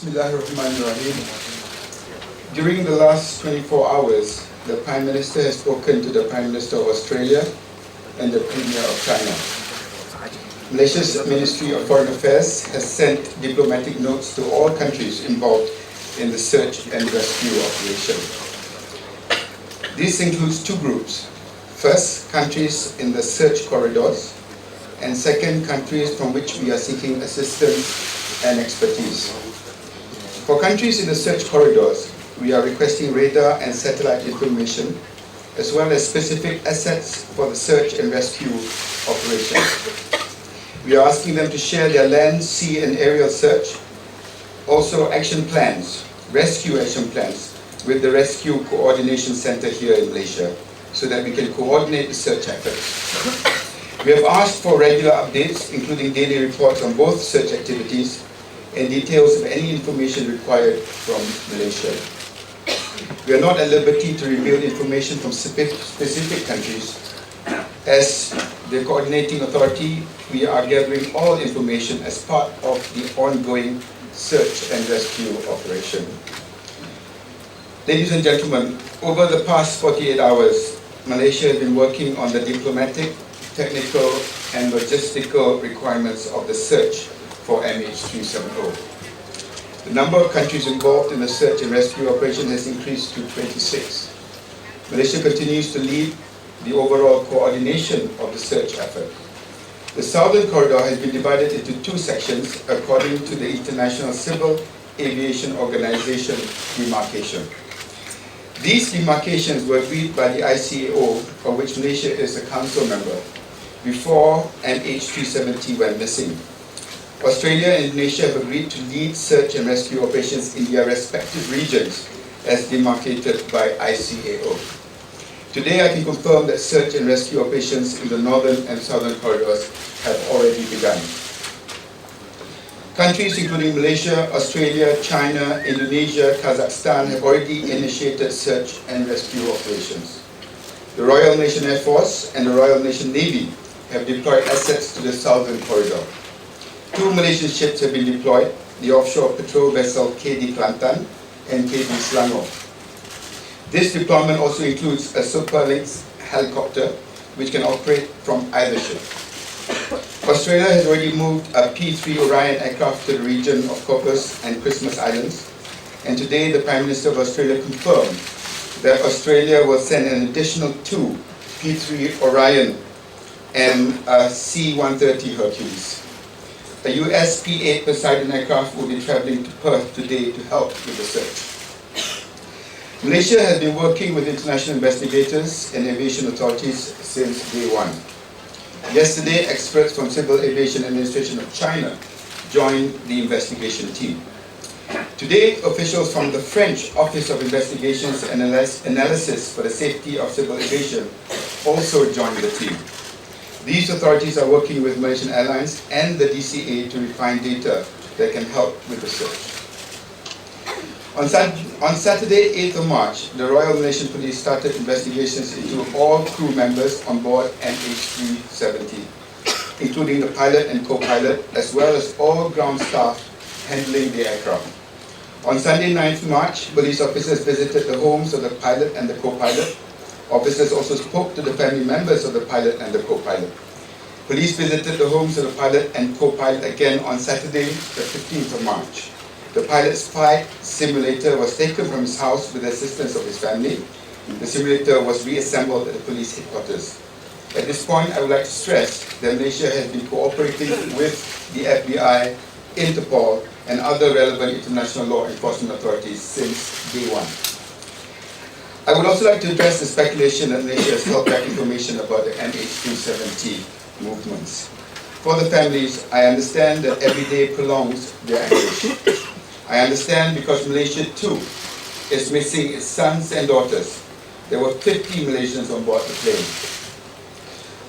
Bismillahirrahmanirrahim. During the last 24 hours, the Prime Minister has spoken to the Prime Minister of Australia and the Premier of China. Malaysia's Ministry of Foreign Affairs has sent diplomatic notes to all countries involved in the search and rescue operation. This includes two groups. First, countries in the search corridors, and second, countries from which we are seeking assistance and expertise. For countries in the search corridors, we are requesting radar and satellite information, as well as specific assets for the search and rescue operation. We are asking them to share their land, sea and aerial search, also action plans, rescue action plans, with the Rescue Coordination Center here in Malaysia, so that we can coordinate the search efforts. We have asked for regular updates, including daily reports on both search activities and details of any information required from Malaysia. We are not at liberty to reveal information from specific countries. As the coordinating authority, we are gathering all information as part of the ongoing search and rescue operation. Ladies and gentlemen, over the past 48 hours, Malaysia has been working on the diplomatic, technical and logistical requirements of the search for MH370. The number of countries involved in the search and rescue operation has increased to 26. Malaysia continues to lead the overall coordination of the search effort. The southern corridor has been divided into two sections according to the International Civil Aviation Organization demarcation. These demarcations were agreed by the ICAO, of which Malaysia is a council member, before MH370 went missing. Australia and Indonesia have agreed to lead search and rescue operations in their respective regions as demarcated by ICAO. Today I can confirm that search and rescue operations in the northern and southern corridors have already begun. Countries including Malaysia, Australia, China, Indonesia, Kazakhstan have already initiated search and rescue operations. The Royal Malaysian Air Force and the Royal Malaysian Navy have deployed assets to the southern corridor. Two Malaysian ships have been deployed, the offshore patrol vessel KD Kelantan and KD Selangor. This deployment also includes a Superlynx helicopter, which can operate from either ship. Australia has already moved a P-3 Orion aircraft to the region of Corpus and Christmas Islands, and today the Prime Minister of Australia confirmed that Australia will send an additional two P-3 Orion and a C-130 Hercules. A US P-8 Poseidon aircraft will be travelling to Perth today to help with the search. Malaysia has been working with international investigators and aviation authorities since day one. Yesterday, experts from Civil Aviation Administration of China joined the investigation team. Today, officials from the French Office of Investigations and Analysis for the Safety of Civil Aviation also joined the team. These authorities are working with Malaysia Airlines and the DCA to refine data that can help with the search. On Saturday, 8th of March, the Royal Malaysian Police started investigations into all crew members on board MH370, including the pilot and co-pilot, as well as all ground staff handling the aircraft. On Sunday, 9th March, police officers visited the homes of the pilot and the co-pilot. Officers also spoke to the family members of the pilot and the co-pilot. Police visited the homes of the pilot and co-pilot again on Saturday, the 15th of March. The pilot's flight simulator was taken from his house with the assistance of his family. The simulator was reassembled at the police headquarters. At this point, I would like to stress that Malaysia has been cooperating with the FBI, Interpol, and other relevant international law enforcement authorities since day one. I would also like to address the speculation that Malaysia has held back information about the MH370 movements. For the families, I understand that every day prolongs their anguish. I understand because Malaysia too is missing its sons and daughters. There were 50 Malaysians on board the plane.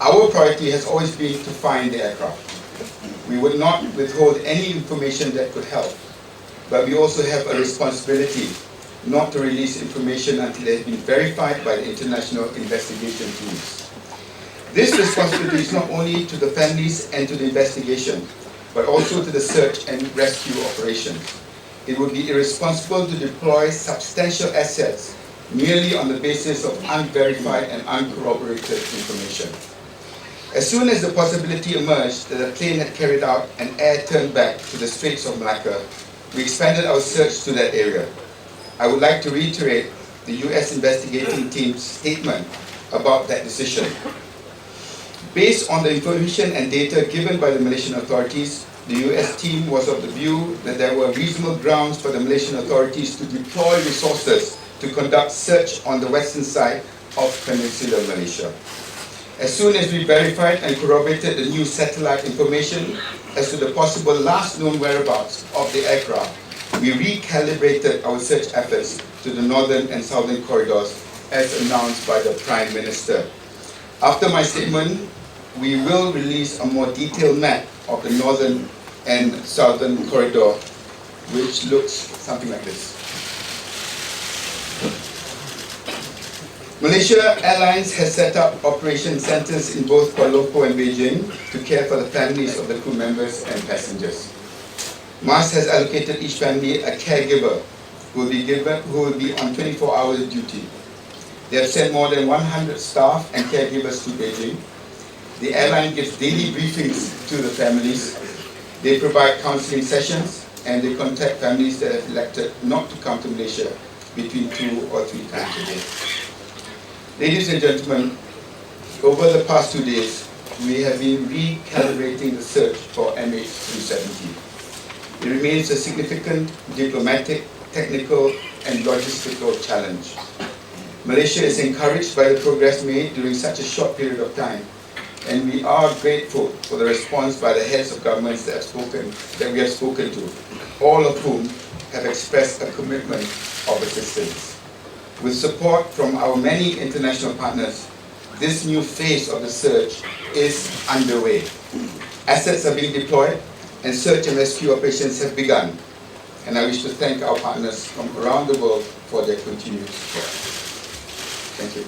Our priority has always been to find the aircraft. We would not withhold any information that could help, but we also have a responsibility not to release information until it has been verified by the international investigation teams. This responsibility is not only to the families and to the investigation, but also to the search and rescue operations. it would be irresponsible to deploy substantial assets merely on the basis of unverified and uncorroborated information. As soon as the possibility emerged that a plane had carried out an air turn back to the Straits of Malacca, we expanded our search to that area. I would like to reiterate the US investigating team's statement about that decision. Based on the information and data given by the Malaysian authorities, the US team was of the view that there were reasonable grounds for the Malaysian authorities to deploy resources to conduct search on the western side of Peninsular Malaysia. As soon as we verified and corroborated the new satellite information as to the possible last known whereabouts of the aircraft, we recalibrated our search efforts to the northern and southern corridors as announced by the Prime Minister. After my statement, we will release a more detailed map of the northern and southern corridor, which looks something like this. Malaysia Airlines has set up operation centers in both Kuala Lumpur and Beijing to care for the families of the crew members and passengers. MAS has allocated each family a caregiver who will be on 24 hours duty. They have sent more than 100 staff and caregivers to Beijing. The airline gives daily briefings to the families. They provide counseling sessions, and they contact families that have elected not to come to Malaysia between 2 or 3 times a day. Ladies and gentlemen, over the past 2 days, we have been recalibrating the search for MH370. It remains a significant diplomatic, technical, and logistical challenge. Malaysia is encouraged by the progress made during such a short period of time, and we are grateful for the response by the heads of governments that we have spoken to, all of whom have expressed a commitment of assistance. With support from our many international partners, this new phase of the search is underway. Assets are being deployed, and search and rescue operations have begun. And I wish to thank our partners from around the world for their continued support. Thank you.